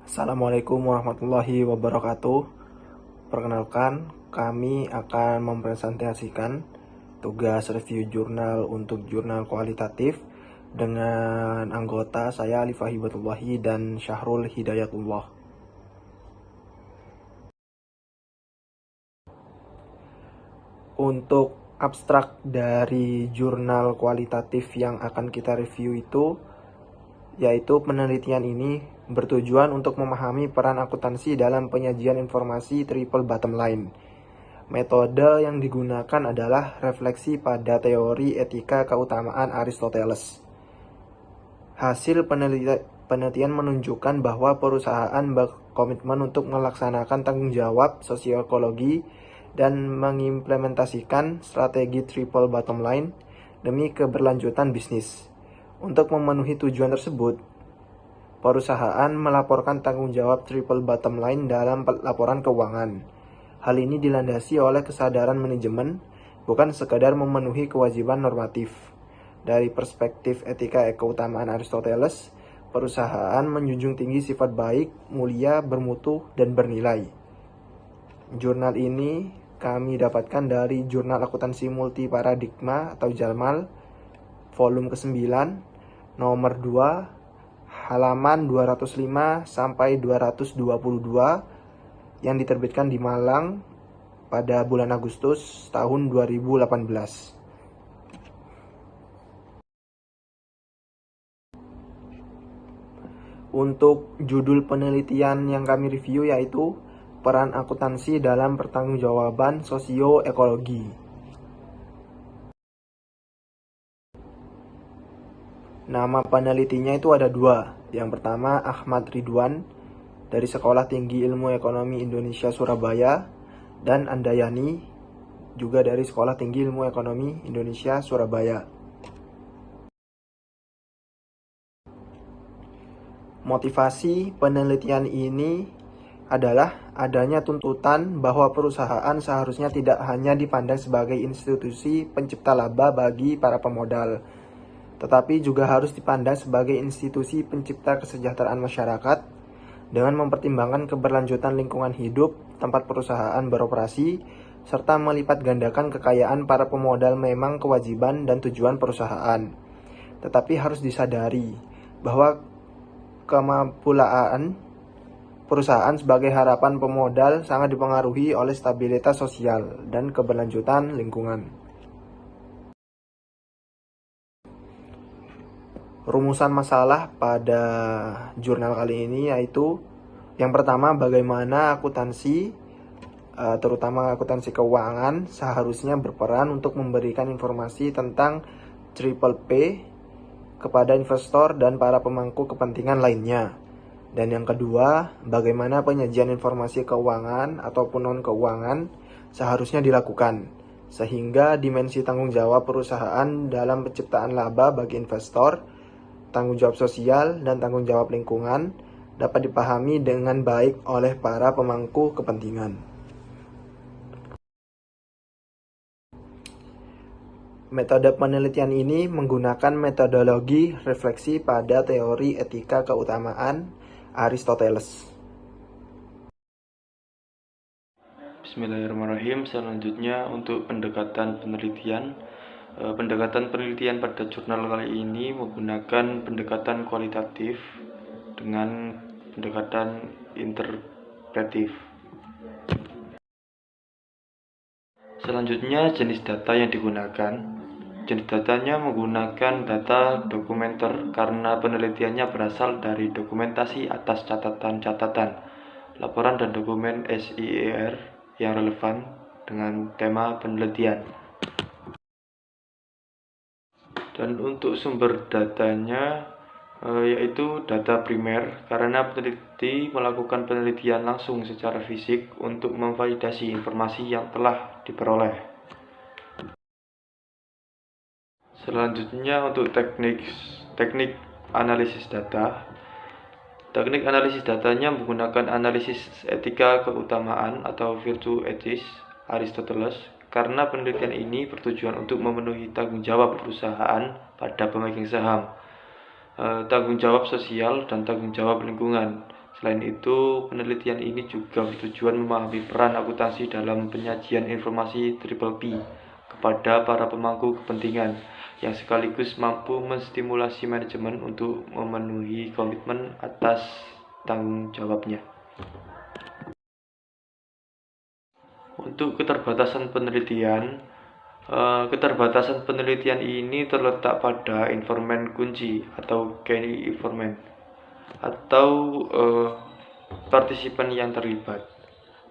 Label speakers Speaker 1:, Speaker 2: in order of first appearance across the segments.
Speaker 1: Assalamualaikum warahmatullahi wabarakatuh. Perkenalkan, kami akan mempresentasikan tugas review jurnal untuk jurnal kualitatif dengan anggota saya Alifah Hibatullahi dan Syahrul Hidayatullah. Untuk abstrak dari jurnal kualitatif yang akan kita review itu, yaitu penelitian ini bertujuan untuk memahami peran akuntansi dalam penyajian informasi triple bottom line. Metode yang digunakan adalah refleksi pada teori etika keutamaan Aristoteles. Hasil penelitian menunjukkan bahwa perusahaan berkomitmen untuk melaksanakan tanggung jawab sosioekologi dan mengimplementasikan strategi triple bottom line demi keberlanjutan bisnis. Untuk memenuhi tujuan tersebut, perusahaan melaporkan tanggung jawab triple bottom line dalam laporan keuangan. Hal ini dilandasi oleh kesadaran manajemen, bukan sekadar memenuhi kewajiban normatif. Dari perspektif etika keutamaan Aristoteles, perusahaan menjunjung tinggi sifat baik, mulia, bermutu, dan bernilai. Jurnal ini kami dapatkan dari Jurnal Akuntansi Multi Paradigma atau JALMAL, volume ke-9, nomor 2, halaman 205 sampai 222 yang diterbitkan di Malang pada bulan Agustus tahun 2018. Untuk judul penelitian yang kami review yaitu peran akuntansi dalam pertanggungjawaban sosioekologi. Nama penelitinya itu ada dua. Yang pertama Ahmad Ridwan dari Sekolah Tinggi Ilmu Ekonomi Indonesia Surabaya, dan Andayani juga dari Sekolah Tinggi Ilmu Ekonomi Indonesia Surabaya. Motivasi penelitian ini adalah adanya tuntutan bahwa perusahaan seharusnya tidak hanya dipandang sebagai institusi pencipta laba bagi para pemodal, tetapi juga harus dipandang sebagai institusi pencipta kesejahteraan masyarakat dengan mempertimbangkan keberlanjutan lingkungan hidup tempat perusahaan beroperasi, serta melipat gandakan kekayaan para pemodal memang kewajiban dan tujuan perusahaan. Tetapi harus disadari bahwa kemampuan perusahaan sebagai harapan pemodal sangat dipengaruhi oleh stabilitas sosial dan keberlanjutan lingkungan. Rumusan masalah pada jurnal kali ini yaitu yang pertama, bagaimana akuntansi, terutama akuntansi keuangan, seharusnya berperan untuk memberikan informasi tentang Triple P kepada investor dan para pemangku kepentingan lainnya. Dan yang kedua, bagaimana penyajian informasi keuangan ataupun non-keuangan seharusnya dilakukan, sehingga dimensi tanggung jawab perusahaan dalam penciptaan laba bagi investor, tanggung jawab sosial, dan tanggung jawab lingkungan dapat dipahami dengan baik oleh para pemangku kepentingan. Metode penelitian ini menggunakan metodologi refleksi pada teori etika keutamaan Aristoteles.
Speaker 2: Bismillahirrahmanirrahim. Selanjutnya untuk pendekatan penelitian. Pendekatan penelitian pada jurnal kali ini menggunakan pendekatan kualitatif dengan pendekatan interpretif. Selanjutnya jenis data yang digunakan. Jenis datanya menggunakan data dokumenter karena penelitiannya berasal dari dokumentasi atas catatan-catatan, laporan dan dokumen SIER yang relevan dengan tema penelitian. Dan untuk sumber datanya yaitu data primer, karena peneliti melakukan penelitian langsung secara fisik untuk memvalidasi informasi yang telah diperoleh. Selanjutnya untuk teknik analisis data. Teknik analisis datanya menggunakan analisis etika keutamaan atau virtue ethics Aristoteles, karena penelitian ini bertujuan untuk memenuhi tanggung jawab perusahaan pada pemegang saham, tanggung jawab sosial, dan tanggung jawab lingkungan Selain itu, penelitian ini juga bertujuan memahami peran akuntansi dalam penyajian informasi Triple P kepada para pemangku kepentingan yang sekaligus mampu menstimulasi manajemen untuk memenuhi komitmen atas tanggung jawabnya. Untuk keterbatasan penelitian, ini terletak pada informan kunci atau key informant atau partisipan yang terlibat.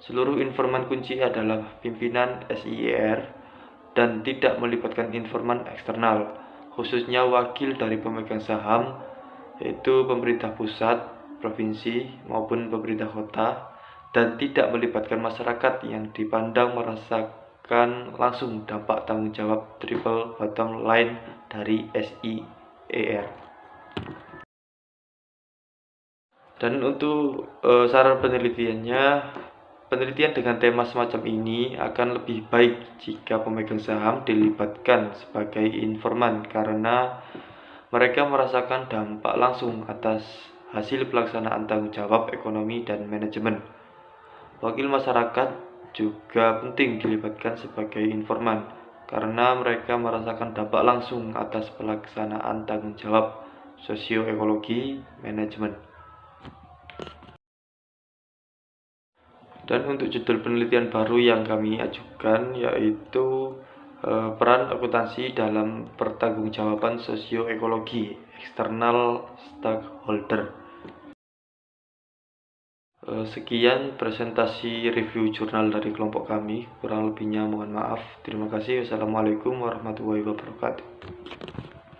Speaker 2: Seluruh informan kunci adalah pimpinan SIER dan tidak melibatkan informan eksternal, khususnya wakil dari pemegang saham, yaitu pemerintah pusat, provinsi, maupun pemerintah kota, dan tidak melibatkan masyarakat yang dipandang merasakan langsung dampak tanggung jawab triple bottom line dari SIER. Dan untuk saran penelitiannya, penelitian dengan tema semacam ini akan lebih baik jika pemegang saham dilibatkan sebagai informan karena mereka merasakan dampak langsung atas hasil pelaksanaan tanggung jawab ekonomi dan manajemen. Wakil masyarakat juga penting dilibatkan sebagai informan karena mereka merasakan dampak langsung atas pelaksanaan tanggung jawab sosioekologi manajemen. Dan untuk judul penelitian baru yang kami ajukan yaitu peran akuntansi dalam pertanggungjawaban sosioekologi eksternal stakeholder. Sekian presentasi review jurnal dari kelompok kami. Kurang lebihnya mohon maaf. Terima kasih. Wassalamualaikum warahmatullahi wabarakatuh.